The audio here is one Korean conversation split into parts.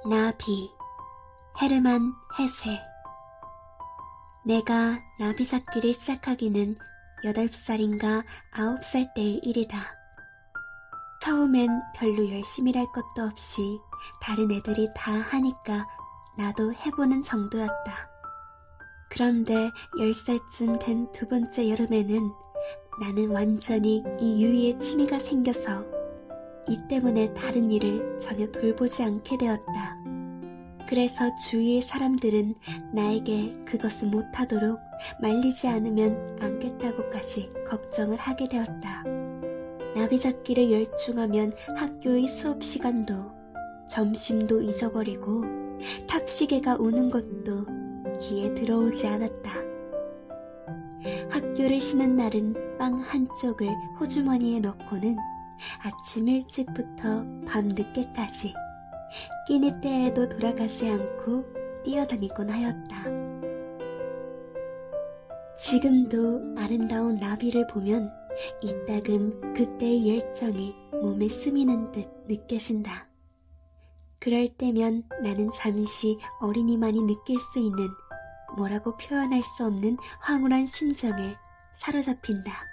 나비, 헤르만 헤세. 내가 나비 잡기를 시작하기는 8살인가 9살 때의 일이다. 처음엔 별로 열심히 할 것도 없이 다른 애들이 다 하니까 나도 해보는 정도였다. 그런데 10살쯤 된 두 번째 여름에는 나는 완전히 이 유희의 취미가 생겨서 이 때문에 다른 일을 전혀 돌보지 않게 되었다. 그래서 주위의 사람들은 나에게 그것을 못하도록 말리지 않으면 안겠다고까지 걱정을 하게 되었다. 나비잡기를 열중하면 학교의 수업 시간도 점심도 잊어버리고 탑시계가 우는 것도 귀에 들어오지 않았다. 학교를 쉬는 날은 빵 한쪽을 호주머니에 넣고는 아침 일찍부터 밤 늦게까지 끼니 때에도 돌아가지 않고 뛰어다니곤 하였다. 지금도 아름다운 나비를 보면 이따금 그때의 열정이 몸에 스미는 듯 느껴진다. 그럴 때면 나는 잠시 어린이만이 느낄 수 있는 뭐라고 표현할 수 없는 황홀한 심정에 사로잡힌다.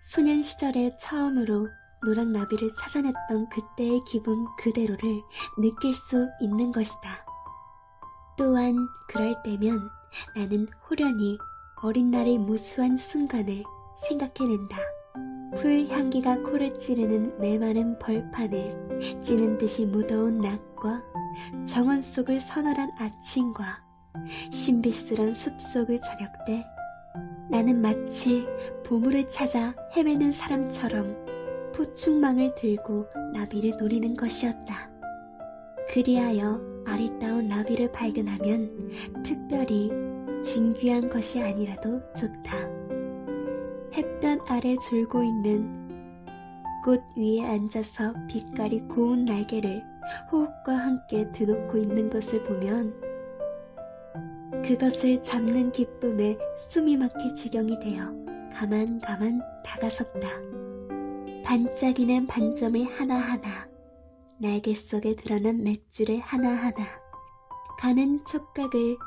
소년 시절에 처음으로 노란 나비를 찾아냈던 그때의 기분 그대로를 느낄 수 있는 것이다. 또한 그럴 때면 나는 호련히 어린 날의 무수한 순간을 생각해낸다. 풀 향기가 코를 찌르는 메마른 벌판을 찌는 듯이 무더운 낮과 정원 속을 서늘한 아침과 신비스런 숲속의 저녁 때 나는 마치 보물을 찾아 헤매는 사람처럼 포충망을 들고 나비를 노리는 것이었다. 그리하여 아리따운 나비를 발견하면 특별히 진귀한 것이 아니라도 좋다. 햇볕 아래 졸고 있는 꽃 위에 앉아서 빛깔이 고운 날개를 호흡과 함께 드높고 있는 것을 보면 그것을 잡는 기쁨에 숨이 막힐 지경이 되어 가만 다가섰다. 반짝이는 반점의 하나하나, 날개 속에 드러난 맷줄의 하나하나, 가는 촉각을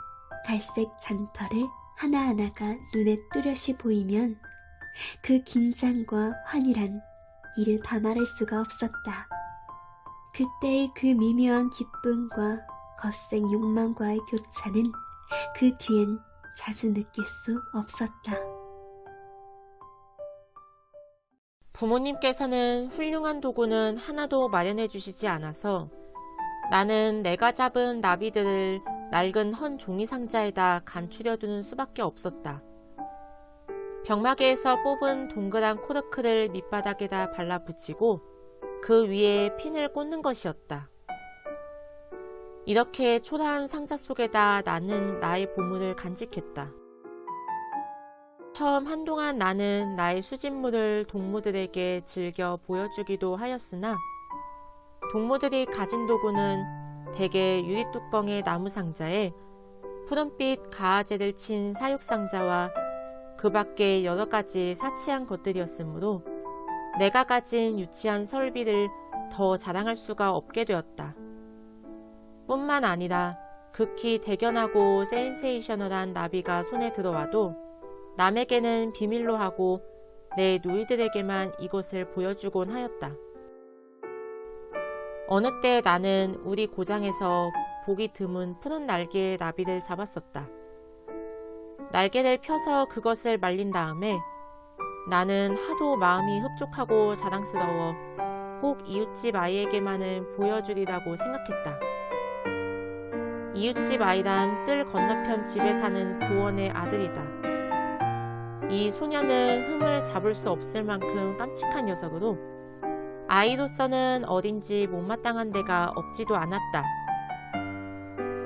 갈색 잔털을 하나하나가 눈에 뚜렷이 보이면 그 긴장과 환희란 이를 다 말할 수가 없었다. 그때의 그 미묘한 기쁨과 거센 욕망과의 교차는 그 뒤엔 자주 느낄 수 없었다. 부모님께서는 훌륭한 도구는 하나도 마련해 주시지 않아서 나는 내가 잡은 나비들을 낡은 헌 종이 상자에다 간추려 두는 수밖에 없었다. 병마개에서 뽑은 동그란 코르크를 밑바닥에다 발라붙이고 그 위에 핀을 꽂는 것이었다. 이렇게 초라한 상자 속에다 나는 나의 보물을 간직했다. 처음 한동안 나는 나의 수집물을 동무들에게 즐겨 보여주기도 하였으나 동무들이 가진 도구는 대개 유리뚜껑의 나무 상자에 푸른빛 가아제를 친 사육 상자와 그 밖에 여러 가지 사치한 것들이었으므로 내가 가진 유치한 설비를 더 자랑할 수가 없게 되었다. 뿐만 아니라 극히 대견하고 센세이셔널한 나비가 손에 들어와도 남에게는 비밀로 하고 내 누이들에게만 이것을 보여주곤 하였다. 어느 때 나는 우리 고장에서 보기 드문 푸른 날개의 나비를 잡았었다. 날개를 펴서 그것을 말린 다음에 나는 하도 마음이 흡족하고 자랑스러워 꼭 이웃집 아이에게만은 보여주리라고 생각했다. 이웃집 아이란 뜰 건너편 집에 사는 고원의 아들이다. 이 소녀는 흠을 잡을 수 없을 만큼 깜찍한 녀석으로 아이로서는 어딘지 못마땅한 데가 없지도 않았다.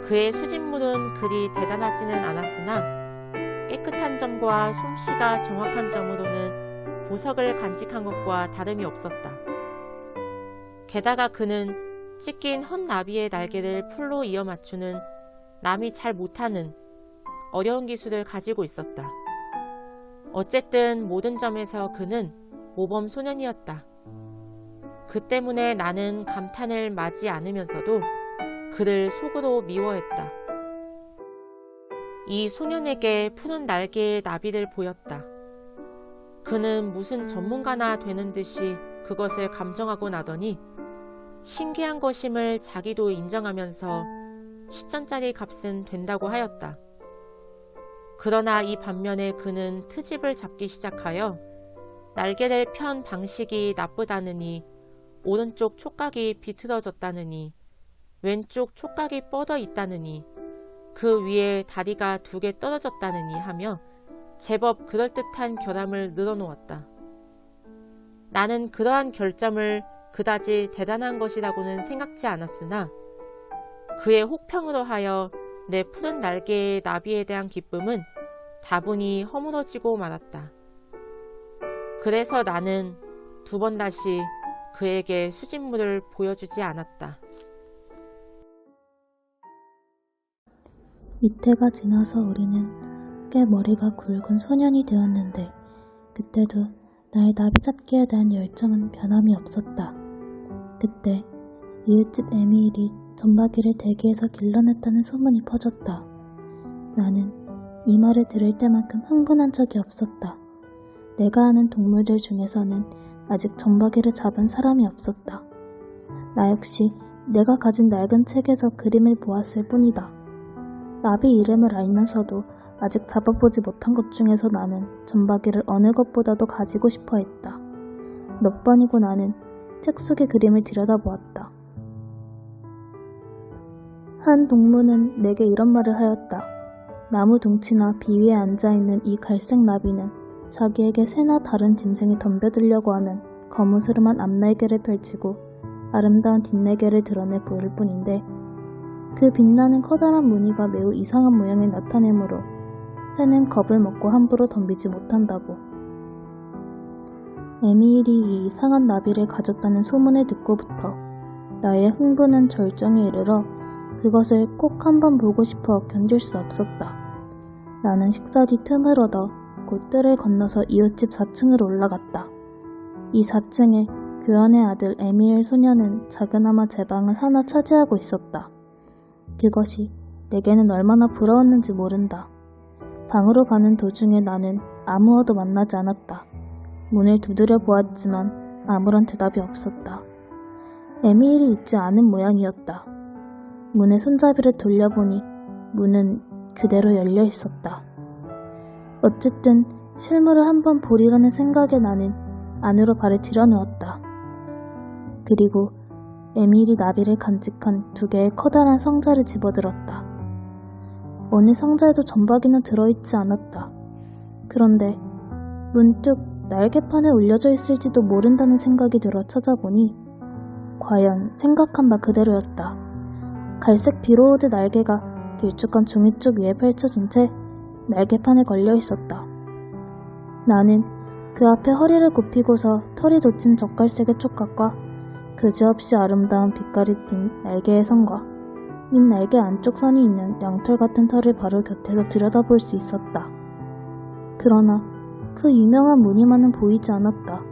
그의 수집물은 그리 대단하지는 않았으나 깨끗한 점과 솜씨가 정확한 점으로는 보석을 간직한 것과 다름이 없었다. 게다가 그는 찢긴 헌 나비의 날개를 풀로 이어 맞추는 남이 잘 못하는 어려운 기술을 가지고 있었다. 어쨌든 모든 점에서 그는 모범 소년이었다. 그 때문에 나는 감탄을 마지 않으면서도 그를 속으로 미워했다. 이 소년에게 푸른 날개의 나비를 보였다. 그는 무슨 전문가나 되는 듯이 그것을 감정하고 나더니 신기한 것임을 자기도 인정하면서 10전짜리 값은 된다고 하였다. 그러나 이 반면에 그는 트집을 잡기 시작하여 날개를 편 방식이 나쁘다느니 오른쪽 촉각이 비틀어졌다느니 왼쪽 촉각이 뻗어 있다느니 그 위에 다리가 2개 떨어졌다느니 하며 제법 그럴듯한 결함을 늘어놓았다. 나는 그러한 결점을 그다지 대단한 것이라고는 생각지 않았으나 그의 혹평으로 하여 내 푸른 날개의 나비에 대한 기쁨은 다분히 허물어지고 말았다. 그래서 나는 2번 다시 그에게 수집물을 보여주지 않았다. 이때가 지나서 우리는 꽤 머리가 굵은 소년이 되었는데 그때도 나의 나비 잡기에 대한 열정은 변함이 없었다. 그때 이웃집 에밀이 점박이를 대기에서 길러냈다는 소문이 퍼졌다. 나는 이 말을 들을 때만큼 흥분한 적이 없었다. 내가 아는 동물들 중에서는 아직 점박이를 잡은 사람이 없었다. 나 역시 내가 가진 낡은 책에서 그림을 보았을 뿐이다. 나비 이름을 알면서도 아직 잡아보지 못한 것 중에서 나는 점박이를 어느 것보다도 가지고 싶어 했다. 몇 번이고 나는 책 속의 그림을 들여다보았다. 한 동무는 내게 이런 말을 하였다. 나무 둥치나 비위에 앉아있는 이 갈색 나비는 자기에게 새나 다른 짐승이 덤벼들려고 하면 거무스름한 앞날개를 펼치고 아름다운 뒷날개를 드러내 보일 뿐인데 그 빛나는 커다란 무늬가 매우 이상한 모양을 나타내므로 새는 겁을 먹고 함부로 덤비지 못한다고. 에밀이 이 이상한 나비를 가졌다는 소문을 듣고부터 나의 흥분은 절정에 이르러 그것을 꼭 한번 보고 싶어 견딜 수 없었다. 나는 식사 뒤 틈을 얻어 곧 뜰을 건너서 이웃집 4층으로 올라갔다. 이 4층에 교환의 아들 에밀 소녀는 작은아마 제 방을 하나 차지하고 있었다. 그것이 내게는 얼마나 부러웠는지 모른다. 방으로 가는 도중에 나는 아무어도 만나지 않았다. 문을 두드려 보았지만 아무런 대답이 없었다. 에밀이 있지 않은 모양이었다. 문의 손잡이를 돌려보니 문은 그대로 열려 있었다. 어쨌든 실물을 한번 보리라는 생각에 나는 안으로 발을 들여놓았다. 그리고 에밀이 나비를 간직한 2개의 커다란 상자를 집어들었다. 어느 상자에도 점박이는 들어있지 않았다. 그런데 문득 날개판에 올려져 있을지도 모른다는 생각이 들어 찾아보니 과연 생각한 바 그대로였다. 갈색 비로우드 날개가 길쭉한 종이 쪽 위에 펼쳐진 채 날개판에 걸려 있었다. 나는 그 앞에 허리를 굽히고서 털이 돋친 젓갈색의 촉각과 그지없이 아름다운 빛깔이 띤 날개의 선과 잎 날개 안쪽 선이 있는 양털 같은 털을 바로 곁에서 들여다볼 수 있었다. 그러나 그 유명한 무늬만은 보이지 않았다.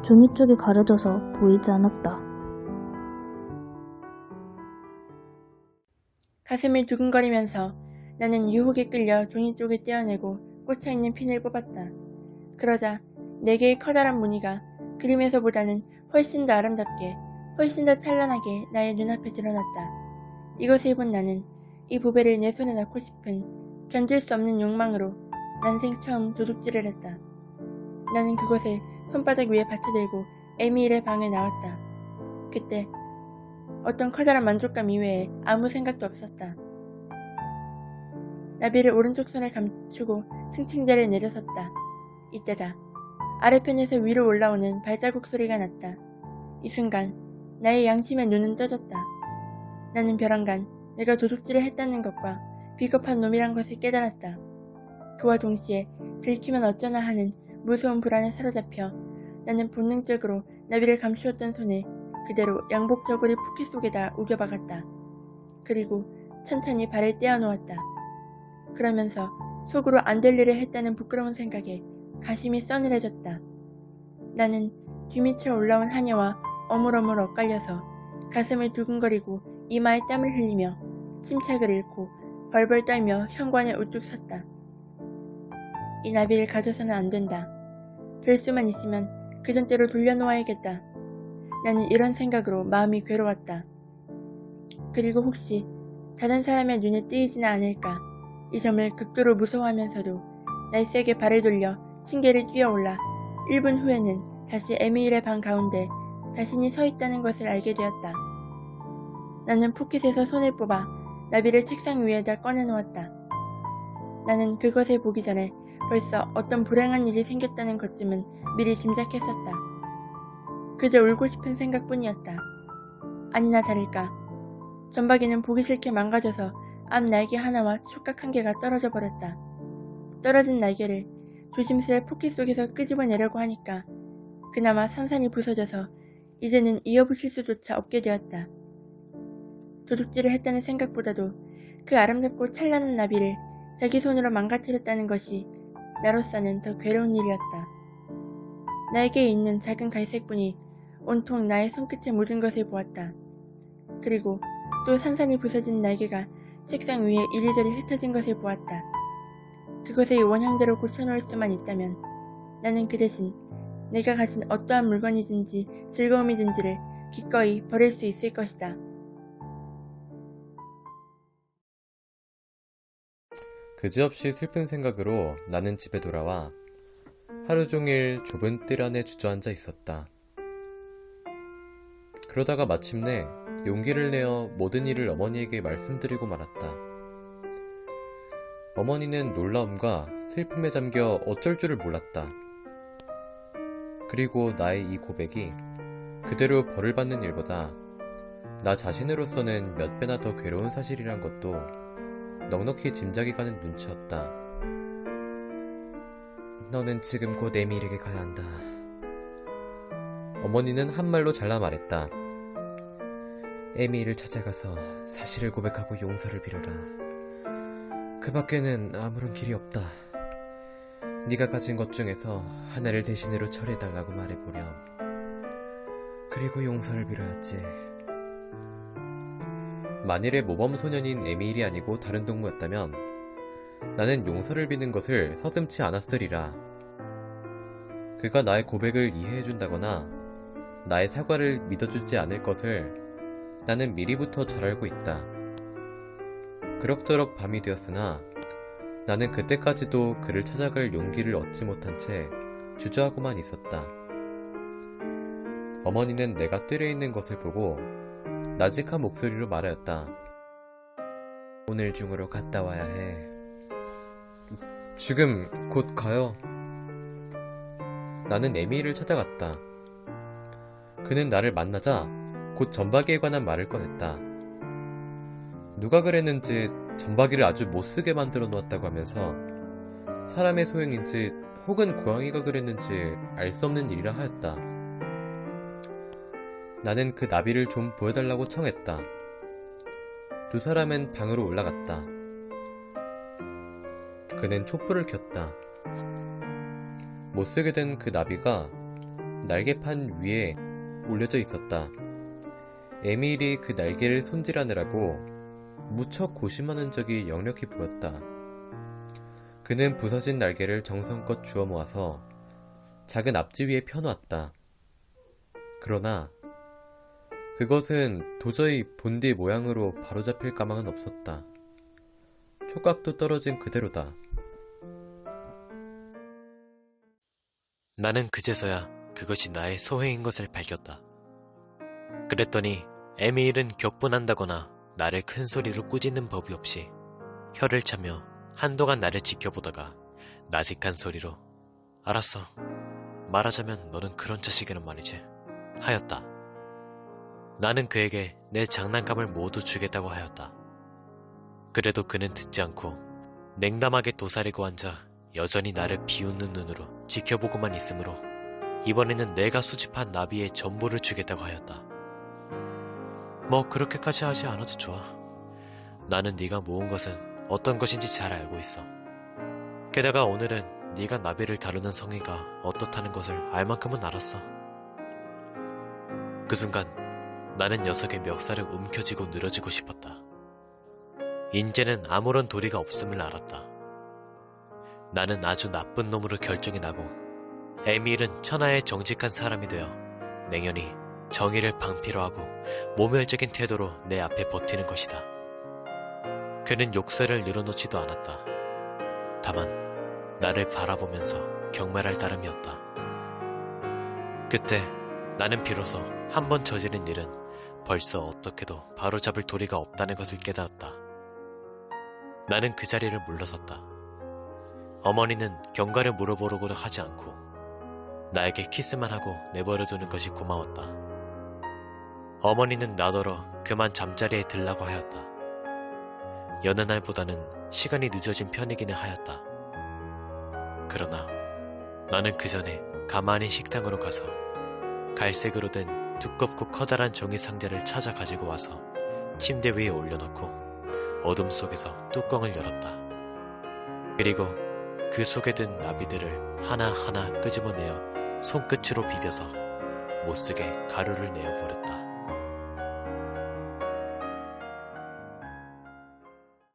종이 쪽이 가려져서 보이지 않았다. 가슴이 두근거리면서 나는 유혹에 끌려 종이 쪽을 떼어내고 꽂혀있는 핀을 뽑았다. 그러자 4개의 커다란 무늬가 그림에서보다는 훨씬 더 아름답게, 훨씬 더 찬란하게 나의 눈앞에 드러났다. 이것을 본 나는 이 보배를 내 손에 넣고 싶은 견딜 수 없는 욕망으로 난생 처음 도둑질을 했다. 나는 그것을 손바닥 위에 받쳐들고 에밀의 방에 나왔다. 그때 어떤 커다란 만족감 이외에 아무 생각도 없었다. 나비를 오른쪽 손에 감추고 층층자리에 내려섰다. 이때다. 아래편에서 위로 올라오는 발자국 소리가 났다. 이 순간 나의 양심의 눈은 떠졌다. 나는 벼랑간 내가 도둑질을 했다는 것과 비겁한 놈이란 것을 깨달았다. 그와 동시에 들키면 어쩌나 하는 무서운 불안에 사로잡혀 나는 본능적으로 나비를 감추었던 손을 그대로 양복 저고리 포켓 속에다 우겨박았다. 그리고 천천히 발을 떼어놓았다. 그러면서 속으로 안 될 일을 했다는 부끄러운 생각에 가심이 서늘해졌다. 나는 뒤미쳐 올라온 하녀와 어물어물 엇갈려서 가슴을 두근거리고 이마에 땀을 흘리며 침착을 잃고 벌벌 떨며 현관에 우뚝 섰다. 이 나비를 가져서는 안 된다. 될 수만 있으면 그 전대로 돌려놓아야겠다. 나는 이런 생각으로 마음이 괴로웠다. 그리고 혹시 다른 사람의 눈에 띄지는 않을까 이 점을 극도로 무서워하면서도 날쌔게 발을 돌려 층계를 뛰어올라 1분 후에는 다시 에미일의 방 가운데 자신이 서 있다는 것을 알게 되었다. 나는 포켓에서 손을 뽑아 나비를 책상 위에다 꺼내놓았다. 나는 그것을 보기 전에 벌써 어떤 불행한 일이 생겼다는 것쯤은 미리 짐작했었다. 그저 울고 싶은 생각뿐이었다. 아니나 다를까 전박이는 보기 싫게 망가져서 앞 날개 하나와 촉각 한 개가 떨어져 버렸다. 떨어진 날개를 조심스레 포켓 속에서 끄집어내려고 하니까 그나마 산산이 부서져서 이제는 이어붙일 수조차 없게 되었다. 도둑질을 했다는 생각보다도 그 아름답고 찬란한 나비를 자기 손으로 망가뜨렸다는 것이 나로서는 더 괴로운 일이었다. 날개에 있는 작은 갈색분이 온통 나의 손끝에 묻은 것을 보았다. 그리고 또 산산이 부서진 날개가 책상 위에 이리저리 흩어진 것을 보았다. 그것을 원형대로 고쳐놓을 수만 있다면 나는 그 대신 내가 가진 어떠한 물건이든지 즐거움이든지를 기꺼이 버릴 수 있을 것이다. 그지없이 슬픈 생각으로 나는 집에 돌아와 하루 종일 좁은 뜰 안에 주저앉아 있었다. 그러다가 마침내 용기를 내어 모든 일을 어머니에게 말씀드리고 말았다. 어머니는 놀라움과 슬픔에 잠겨 어쩔 줄을 몰랐다. 그리고 나의 이 고백이 그대로 벌을 받는 일보다 나 자신으로서는 몇 배나 더 괴로운 사실이란 것도 넉넉히 짐작이 가는 눈치였다. 너는 지금 곧 에미일에게 가야 한다. 어머니는 한말로 잘라 말했다. 에미일을 찾아가서 사실을 고백하고 용서를 빌어라. 그 밖에는 아무런 길이 없다. 네가 가진 것 중에서 하나를 대신으로 처리해달라고 말해보렴. 그리고 용서를 빌어야지. 만일의 모범소년인 에미일이 아니고 다른 동무였다면 나는 용서를 비는 것을 서슴지 않았으리라. 그가 나의 고백을 이해해준다거나 나의 사과를 믿어주지 않을 것을 나는 미리부터 잘 알고 있다. 그럭저럭 밤이 되었으나 나는 그때까지도 그를 찾아갈 용기를 얻지 못한 채 주저하고만 있었다. 어머니는 내가 뜰에 있는 것을 보고 나직한 목소리로 말하였다. 오늘 중으로 갔다 와야 해. 지금 곧 가요. 나는 에미일을 찾아갔다. 그는 나를 만나자 곧 전박이에 관한 말을 꺼냈다. 누가 그랬는지 전박이를 아주 못쓰게 만들어 놓았다고 하면서 사람의 소행인지 혹은 고양이가 그랬는지 알 수 없는 일이라 하였다. 나는 그 나비를 좀 보여달라고 청했다. 두 사람은 방으로 올라갔다. 그는 촛불을 켰다. 못쓰게 된 그 나비가 날개판 위에 올려져 있었다. 에미일이 그 날개를 손질하느라고 무척 고심하는 적이 역력히 보였다. 그는 부서진 날개를 정성껏 주워 모아서 작은 앞지 위에 펴놓았다. 그러나 그것은 도저히 본디 모양으로 바로잡힐 가망은 없었다. 촉각도 떨어진 그대로다. 나는 그제서야 그것이 나의 소행인 것을 밝혔다. 그랬더니 에미일은 격분한다거나 나를 큰 소리로 꾸짖는 법이 없이 혀를 차며 한동안 나를 지켜보다가 나직한 소리로 알았어. 말하자면 너는 그런 자식이란 말이지. 하였다. 나는 그에게 내 장난감을 모두 주겠다고 하였다. 그래도 그는 듣지 않고 냉담하게 도사리고 앉아 여전히 나를 비웃는 눈으로 지켜보고만 있으므로 이번에는 내가 수집한 나비의 전부를 주겠다고 하였다. 뭐 그렇게까지 하지 않아도 좋아. 나는 네가 모은 것은 어떤 것인지 잘 알고 있어. 게다가 오늘은 네가 나비를 다루는 성의가 어떻다는 것을 알 만큼은 알았어. 그 순간 나는 녀석의 멱살을 움켜쥐고 늘어지고 싶었다. 인제는 아무런 도리가 없음을 알았다. 나는 아주 나쁜 놈으로 결정이 나고 에밀은 천하의 정직한 사람이 되어 냉연히 정의를 방피로 하고 모멸적인 태도로 내 앞에 버티는 것이다. 그는 욕설을 늘어놓지도 않았다. 다만 나를 바라보면서 경멸할 따름이었다. 그때 나는 비로소 한 번 저지른 일은 벌써 어떻게도 바로잡을 도리가 없다는 것을 깨달았다. 나는 그 자리를 물러섰다. 어머니는 경과를 물어보려고도 하지 않고 나에게 키스만 하고 내버려두는 것이 고마웠다. 어머니는 나더러 그만 잠자리에 들라고 하였다. 여느 날보다는 시간이 늦어진 편이기는 하였다. 그러나 나는 그 전에 가만히 식당으로 가서 갈색으로 된 두껍고 커다란 종이 상자를 찾아 가지고 와서 침대 위에 올려놓고 어둠 속에서 뚜껑을 열었다. 그리고 그 속에 든 나비들을 하나하나 끄집어내어 손끝으로 비벼서 못쓰게 가루를 내어버렸다.